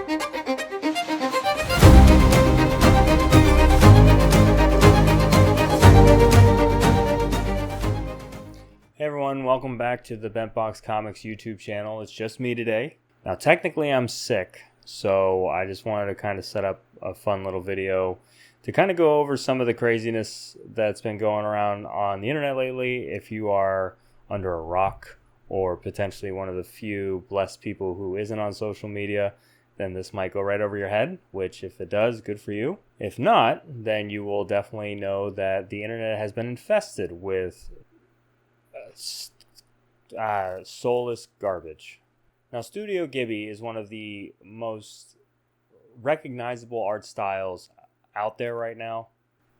Hey everyone, welcome back to the BentBox Comics YouTube channel. It's just me today. Now technically I'm sick, so I just wanted to kind of set up a fun little video to kind of go over some of the craziness that's been going around on the internet lately. If you are under a rock or potentially one of the few blessed people who isn't on social media, then this might go right over your head, which if it does, good for you. If not, then you will definitely know that the internet has been infested with soulless garbage. Now, Studio Ghibli is one of the most recognizable art styles out there right now.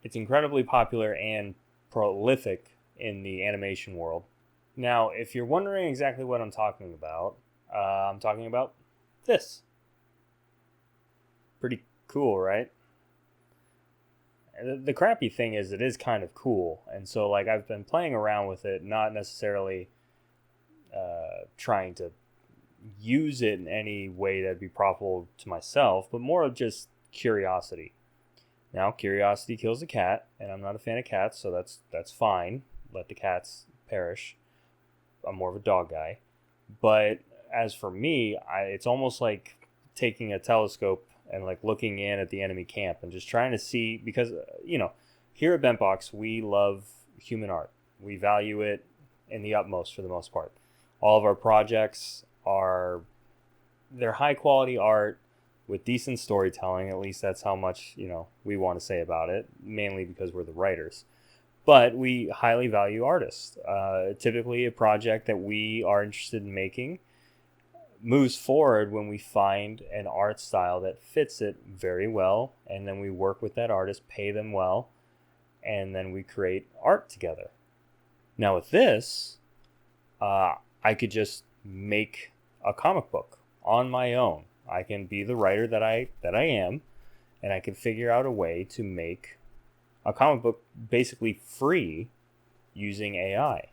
It's incredibly popular and prolific in the animation world. Now, if you're wondering exactly what I'm talking about this. Pretty cool, right? The crappy thing is it is kind of cool, and so like I've been playing around with it, not necessarily trying to use it in any way that'd be profitable to myself, but more of just curiosity. Now, curiosity kills a cat, and I'm not a fan of cats, so that's fine. Let the cats perish. I'm more of a dog guy. But as for me, it's almost like taking a telescope and like looking in at the enemy camp and just trying to see, because here at BentBox we love human art. We value it in the utmost for the most part. All of our projects they're high quality art with decent storytelling. At least that's how much we want to say about it, mainly because we're the writers. But we highly value artists. Typically a project that we are interested in making moves forward when we find an art style that fits it very well, and then we work with that artist, pay them well, and then we create art together. Now with this, I could just make a comic book on my own. I can be the writer that I am, and I can figure out a way to make a comic book basically free using AI.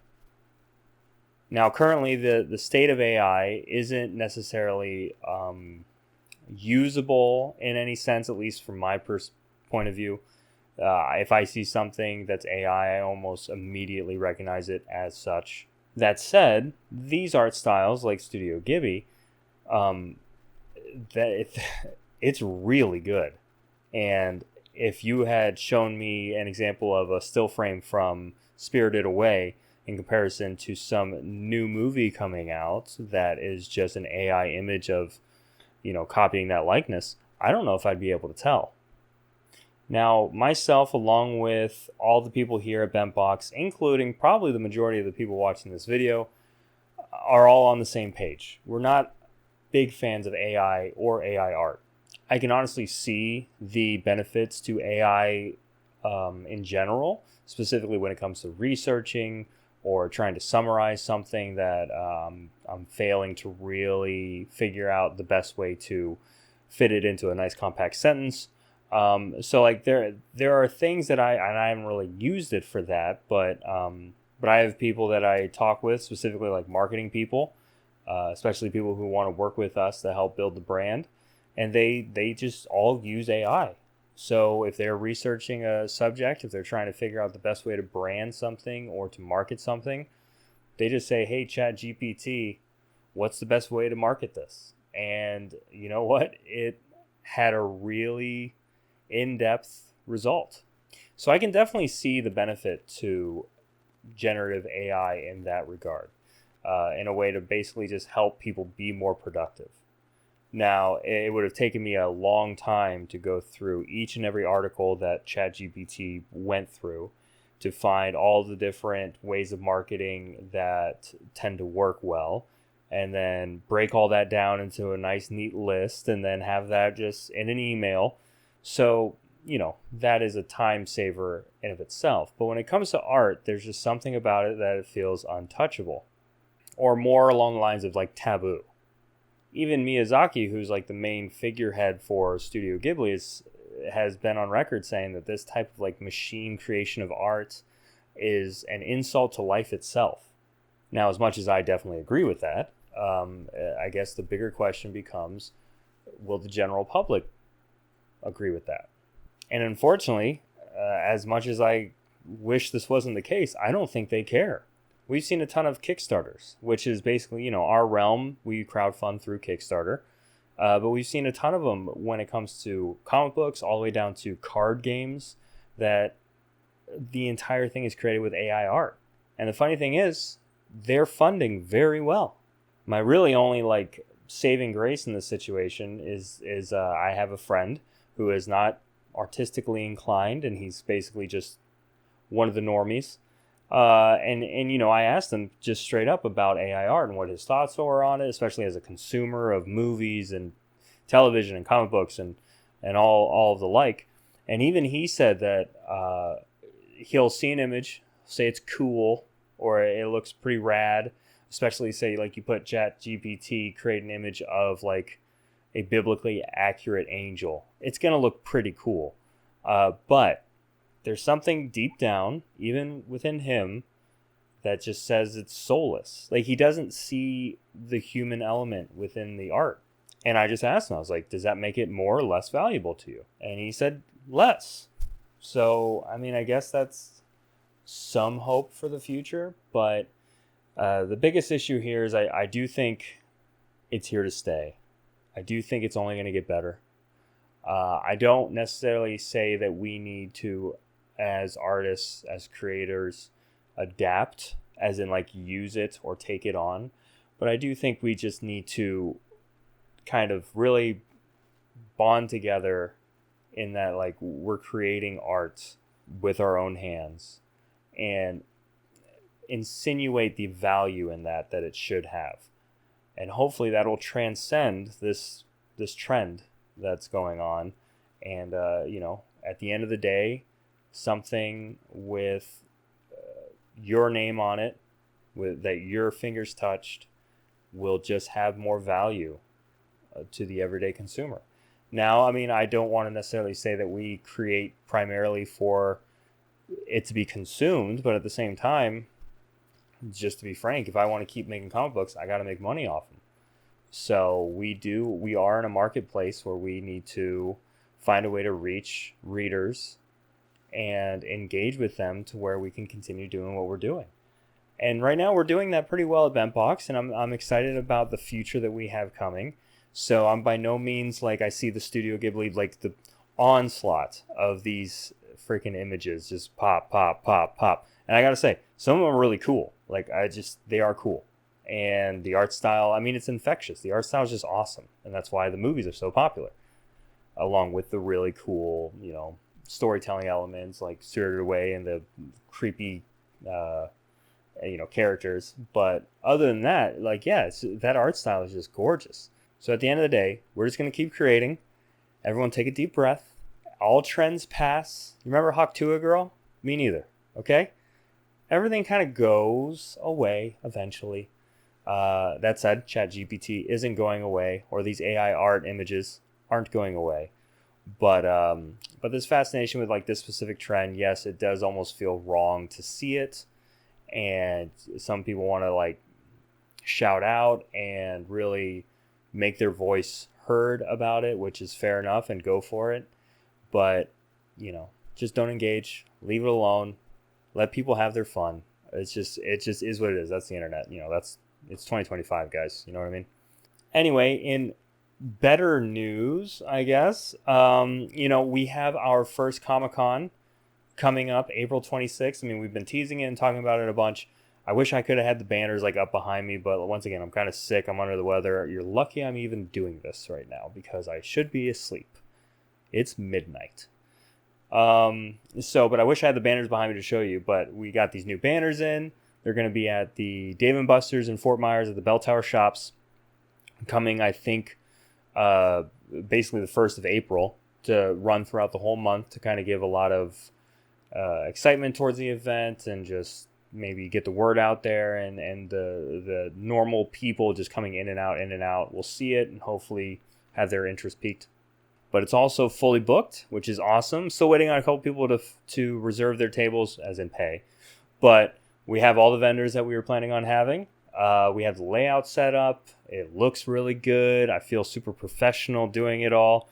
Now, currently, the state of AI isn't necessarily usable in any sense, at least from my point of view. If I see something that's AI, I almost immediately recognize it as such. That said, these art styles, like Studio Ghibli, it's really good. And if you had shown me an example of a still frame from Spirited Away, in comparison to some new movie coming out that is just an AI image of, copying that likeness, I don't know if I'd be able to tell. Now, myself, along with all the people here at BentBox, including probably the majority of the people watching this video, are all on the same page. We're not big fans of AI or AI art. I can honestly see the benefits to AI in general, specifically when it comes to researching or trying to summarize something that I'm failing to really figure out the best way to fit it into a nice compact sentence. So like there are things that I haven't really used it for that, but I have people that I talk with, specifically like marketing people, especially people who want to work with us to help build the brand, and they just all use AI. So if they're researching a subject, if they're trying to figure out the best way to brand something or to market something, they just say, hey, ChatGPT, what's the best way to market this? And you know what? It had a really in-depth result. So I can definitely see the benefit to generative AI in that regard, in a way to basically just help people be more productive. Now, it would have taken me a long time to go through each and every article that ChatGPT went through to find all the different ways of marketing that tend to work well, and then break all that down into a nice, neat list, and then have that just in an email. So, that is a time saver in of itself. But when it comes to art, there's just something about it that it feels untouchable, or more along the lines of like taboo. Even Miyazaki, who's like the main figurehead for Studio Ghibli, has been on record saying that this type of like machine creation of art is an insult to life itself. Now, as much as I definitely agree with that, I guess the bigger question becomes, will the general public agree with that? And unfortunately, as much as I wish this wasn't the case, I don't think they care. We've seen a ton of Kickstarters, which is basically, our realm. We crowdfund through Kickstarter. But we've seen a ton of them when it comes to comic books, all the way down to card games, that the entire thing is created with AI art. And the funny thing is, they're funding very well. My really only saving grace in this situation is I have a friend who is not artistically inclined, and he's basically just one of the normies. And I asked him just straight up about AI art and what his thoughts were on it, especially as a consumer of movies and television and comic books and all of the like. And even he said that he'll see an image, say it's cool or it looks pretty rad, especially say you put ChatGPT, create an image of a biblically accurate angel. It's going to look pretty cool. But there's something deep down, even within him, that just says it's soulless. He doesn't see the human element within the art. And I just asked him, I was like, does that make it more or less valuable to you? And he said, less. So, I guess that's some hope for the future. But the biggest issue here is I do think it's here to stay. I do think it's only going to get better. I don't necessarily say that we need to, as artists, as creators, adapt, as in use it or take it on. But I do think we just need to kind of really bond together in that we're creating art with our own hands and insinuate the value in that it should have. And hopefully that'll transcend this trend that's going on. And, at the end of the day, something with your name on it, that your fingers touched, will just have more value to the everyday consumer. Now, I don't want to necessarily say that we create primarily for it to be consumed, but at the same time, just to be frank, if I want to keep making comic books, I got to make money off them. So we are in a marketplace where we need to find a way to reach readers and engage with them to where we can continue doing what we're doing. And right now we're doing that pretty well at BentBox, and I'm excited about the future that we have coming. So I'm by no means I see the Studio Ghibli, the onslaught of these freaking images just pop, pop, pop, pop. And I gotta say, some of them are really cool. They are cool. And the art style, it's infectious. The art style is just awesome. And that's why the movies are so popular. Along with the really cool, storytelling elements like Spirited Away and the creepy, characters. But other than that, that art style is just gorgeous. So at the end of the day, we're just going to keep creating. Everyone take a deep breath. All trends pass. You remember Hawk-Tuah Girl? Me neither. Okay? Everything kind of goes away eventually. That said, ChatGPT isn't going away, or these AI art images aren't going away. But this fascination with this specific trend, yes, it does almost feel wrong to see it. And some people want to shout out and really make their voice heard about it, which is fair enough, and go for it. But, just don't engage, leave it alone, let people have their fun. It just is what it is. That's the internet. It's 2025, guys. You know what I mean? Anyway, in better news, I guess, we have our first Comic-Con coming up April 26th. We've been teasing it and talking about it a bunch. I wish I could have had the banners up behind me, but once again, I'm kind of sick. I'm under the weather. You're lucky I'm even doing this right now because I should be asleep. It's midnight. But I wish I had the banners behind me to show you, but we got these new banners in. They're going to be at the Dave & Buster's in Fort Myers at the Bell Tower Shops coming, I think, basically the 1st of April to run throughout the whole month to kind of give a lot of excitement towards the event and just maybe get the word out there, and the normal people just coming in and out will see it and hopefully have their interest piqued. But it's also fully booked, which is awesome. Still waiting on a couple people to reserve their tables, as in pay. But we have all the vendors that we were planning on having. We have the layout set up. It looks really good. I feel super professional doing it all.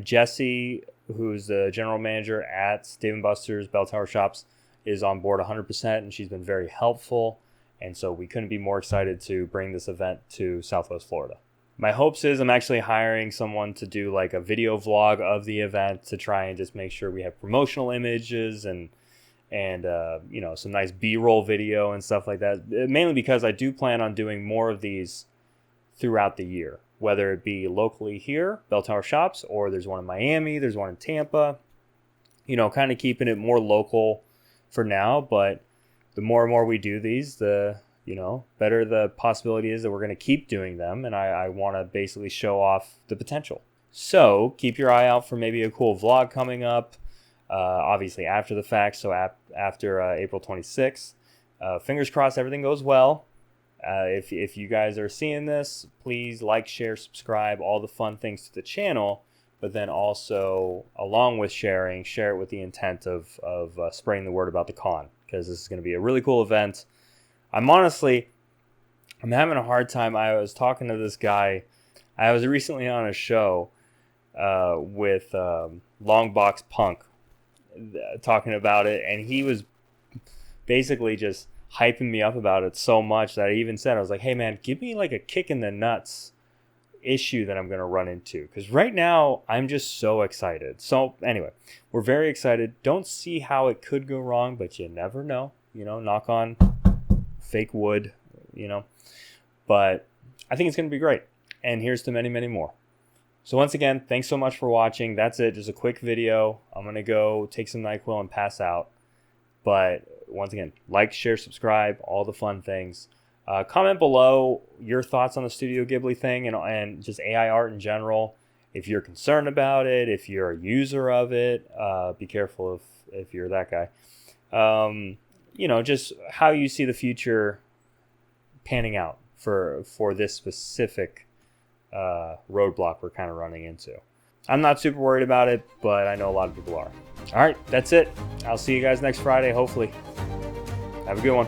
Jesse, who's the general manager at Dave & Buster's Bell Tower Shops, is on board 100%, and she's been very helpful. And so we couldn't be more excited to bring this event to Southwest Florida. My hopes is I'm actually hiring someone to do like a video vlog of the event to try and just make sure we have promotional images and some nice B-roll video and stuff like that. Mainly because I do plan on doing more of these throughout the year, whether it be locally here, Bell Tower Shops, or there's one in Miami, there's one in Tampa. Kind of keeping it more local for now, but the more and more we do these, the better the possibility is that we're going to keep doing them, and I want to basically show off the potential. So keep your eye out for maybe a cool vlog coming up, obviously after the fact, so after April 26th. Fingers crossed everything goes well. If you guys are seeing this, please like, share, subscribe, all the fun things to the channel, but then also, along with share it with the intent of spreading the word about the con, because this is going to be a really cool event. I'm having a hard time. I was talking to this guy. I was recently on a show with Longbox Punk talking about it, and he was basically just hyping me up about it so much that I even said, I was like, hey man, give me like a kick in the nuts issue that I'm going to run into, because right now I'm just so excited. So anyway, we're very excited. Don't see how it could go wrong, but you never know. Knock on fake wood, but I think it's going to be great, and here's to many, many more. So once again, thanks so much for watching. That's it, just a quick video. I'm going to go take some NyQuil and pass out, but once again, like, share, subscribe, all the fun things. Comment below your thoughts on the Studio Ghibli thing and just AI art in general. If you're concerned about it, if you're a user of it, be careful if you're that guy. Just how you see the future panning out for this specific roadblock we're kind of running into. I'm not super worried about it, but I know a lot of people are. All right, that's it. I'll see you guys next Friday, hopefully. Have a good one.